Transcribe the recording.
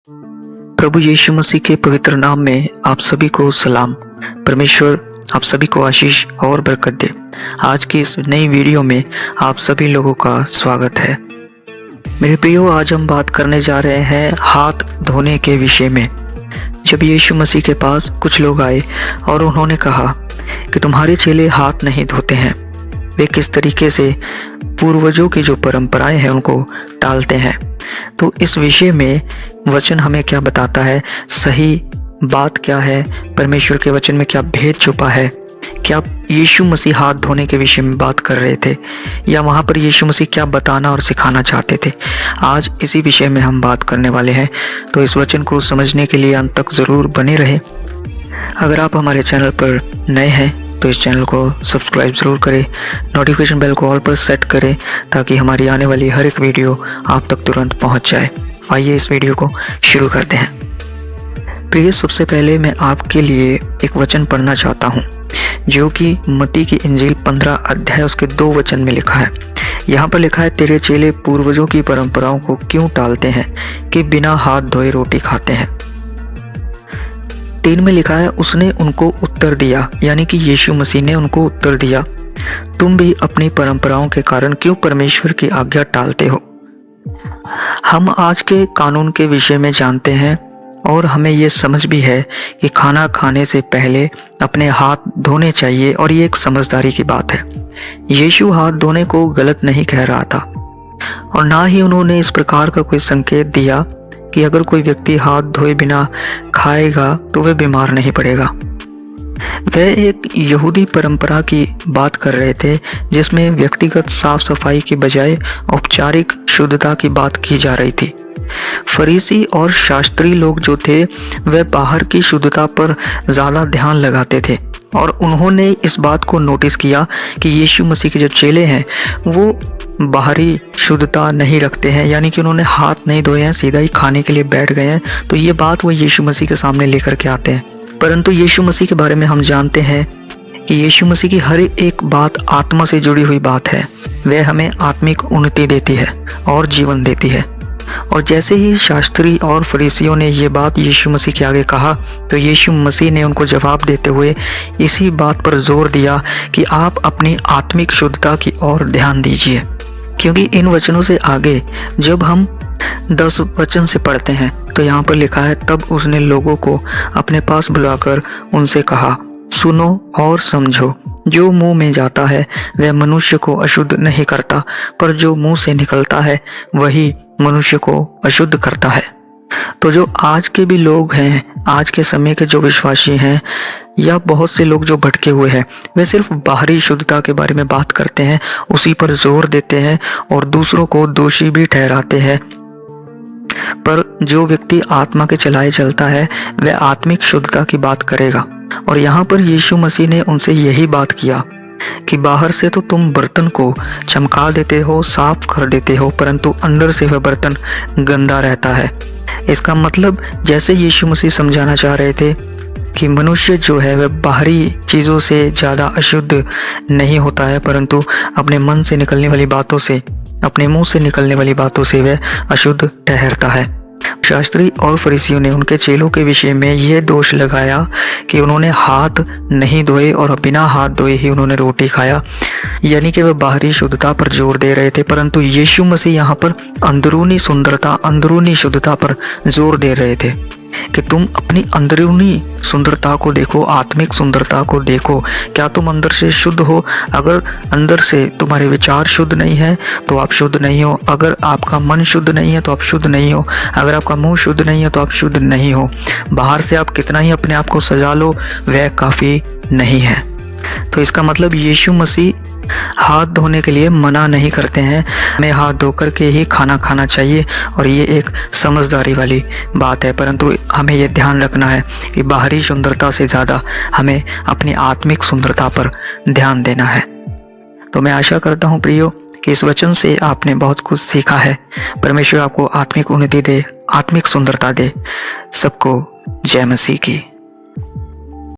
प्रभु यीशु मसीह के पवित्र नाम में आप सभी को सलाम। परमेश्वर आप सभी को आशीष और बरकत दे। आज की इस नई वीडियो में आप सभी लोगों का स्वागत है। मेरे प्रियो, आज हम बात करने जा रहे हैं हाथ धोने के विषय में। जब यीशु मसीह के पास कुछ लोग आए और उन्होंने कहा कि तुम्हारे चेले हाथ नहीं धोते हैं, वे किस तरीके से पूर्वजों की जो परंपराएं हैं उनको टालते हैं। तो इस विषय में वचन हमें क्या बताता है, सही बात क्या है, परमेश्वर के वचन में क्या भेद छुपा है। क्या यीशु मसीह हाथ धोने के विषय में बात कर रहे थे या वहाँ पर यीशु मसीह क्या बताना और सिखाना चाहते थे, आज इसी विषय में हम बात करने वाले हैं। तो इस वचन को समझने के लिए अंत तक ज़रूर बने रहे। अगर आप हमारे चैनल पर नए हैं तो इस चैनल को सब्सक्राइब ज़रूर करें, नोटिफिकेशन बेल को ऑल पर सेट करें ताकि हमारी आने वाली हर एक वीडियो आप तक तुरंत पहुंच जाए। आइए इस वीडियो को शुरू करते हैं। प्रिय, सबसे पहले मैं आपके लिए एक वचन पढ़ना चाहता हूं जो कि मत्ती की इंजील 15 अध्याय उसके 2 वचन में लिखा है। यहाँ पर लिखा है, तेरे चेले पूर्वजों की परंपराओं को क्यों टालते हैं कि बिना हाथ धोए रोटी खाते हैं। 3 में लिखा है, उसने उनको उत्तर दिया, यानी कि यीशु मसीह ने उनको उत्तर दिया, तुम भी अपनी परंपराओं के कारण क्यों परमेश्वर की आज्ञा टालते हो। हम आज के कानून के विषय में जानते हैं और हमें ये समझ भी है कि खाना खाने से पहले अपने हाथ धोने चाहिए और ये एक समझदारी की बात है। यीशु हाथ धोने को गलत नहीं कह रहा था और ना ही उन्होंने इस प्रकार का कोई संकेत दिया कि अगर कोई व्यक्ति हाथ धोए बिना खाएगा तो वह बीमार नहीं पड़ेगा। वह एक यहूदी परंपरा की बात कर रहे थे जिसमें व्यक्तिगत साफ सफाई की बजाय औपचारिक शुद्धता की बात की जा रही थी। फरीसी और शास्त्री लोग जो थे वह बाहर की शुद्धता पर ज़्यादा ध्यान लगाते थे और उन्होंने इस बात को नोटिस किया कि यीशु मसीह के जो चेले हैं वो बाहरी शुद्धता नहीं रखते हैं, यानी कि उन्होंने हाथ नहीं धोए हैं, सीधा ही खाने के लिए बैठ गए हैं। तो ये बात वो यीशु मसीह के सामने लेकर के आते हैं। परंतु यीशु मसीह के बारे में हम जानते हैं कि यीशु मसीह की हर एक बात आत्मा से जुड़ी हुई बात है। वह हमें आत्मिक उन्नति देती है और जीवन देती है। और जैसे ही शास्त्री और फरीसियों ने ये बात यीशु मसीह के आगे कहा तो यीशु मसीह ने उनको जवाब देते हुए इसी बात पर जोर दिया कि आप अपनी आत्मिक शुद्धता की ओर ध्यान दीजिए। क्योंकि इन वचनों से आगे जब हम 10 वचन से पढ़ते हैं तो यहाँ पर लिखा है, तब उसने लोगों को अपने पास बुलाकर उनसे कहा, सुनो और समझो, जो मुंह में जाता है वह मनुष्य को अशुद्ध नहीं करता, पर जो मुंह से निकलता है वही मनुष्य को अशुद्ध करता है। तो जो आज के भी लोग हैं, आज के समय के जो विश्वासी हैं या बहुत से लोग जो भटके हुए हैं, वे सिर्फ बाहरी शुद्धता के बारे में बात करते हैं, उसी पर जोर देते हैं और दूसरों को दोषी भी ठहराते हैं। पर जो व्यक्ति आत्मा के चलाए चलता है वह आत्मिक शुद्धता की बात करेगा। और यहाँ पर यीशु मसीह ने उनसे यही बात किया कि बाहर से तो तुम बर्तन को चमका देते हो, साफ कर देते हो, परंतु अंदर से वह बर्तन गंदा रहता है। इसका मतलब जैसे यीशु मसीह समझाना चाह रहे थे कि मनुष्य जो है वह बाहरी चीज़ों से ज़्यादा अशुद्ध नहीं होता है, परंतु अपने मन से निकलने वाली बातों से, अपने मुंह से निकलने वाली बातों से वह अशुद्ध ठहरता है। शास्त्री और फरीसियों ने उनके चेलों के विषय में यह दोष लगाया कि उन्होंने हाथ नहीं धोए और बिना हाथ धोए ही उन्होंने रोटी खाया, यानी कि वह बाहरी शुद्धता पर जोर दे रहे थे। परंतु यीशु मसीह यहाँ पर अंदरूनी सुंदरता, अंदरूनी शुद्धता पर जोर दे रहे थे कि तुम अपनी अंदरूनी सुंदरता को देखो, आत्मिक सुंदरता को देखो। क्या तुम अंदर से शुद्ध हो? अगर अंदर से तुम्हारे विचार शुद्ध नहीं है तो आप शुद्ध नहीं हो। अगर आपका मन शुद्ध नहीं है तो आप शुद्ध नहीं हो। अगर आपका मुंह शुद्ध नहीं है तो आप शुद्ध नहीं हो। बाहर से आप कितना ही अपने आप को सजा लो, वह काफ़ी नहीं है। तो इसका मतलब यीशु मसीह हाथ धोने के लिए मना नहीं करते हैं, हमें हाथ धोकर के ही खाना खाना चाहिए और ये एक समझदारी वाली बात है। परंतु हमें ये ध्यान रखना है कि बाहरी सुंदरता से ज़्यादा हमें अपनी आत्मिक सुंदरता पर ध्यान देना है। तो मैं आशा करता हूँ प्रियो कि इस वचन से आपने बहुत कुछ सीखा है। परमेश्वर आपको आत्मिक उन्नति दे, आत्मिक सुंदरता दे। सबको जय मसीह की।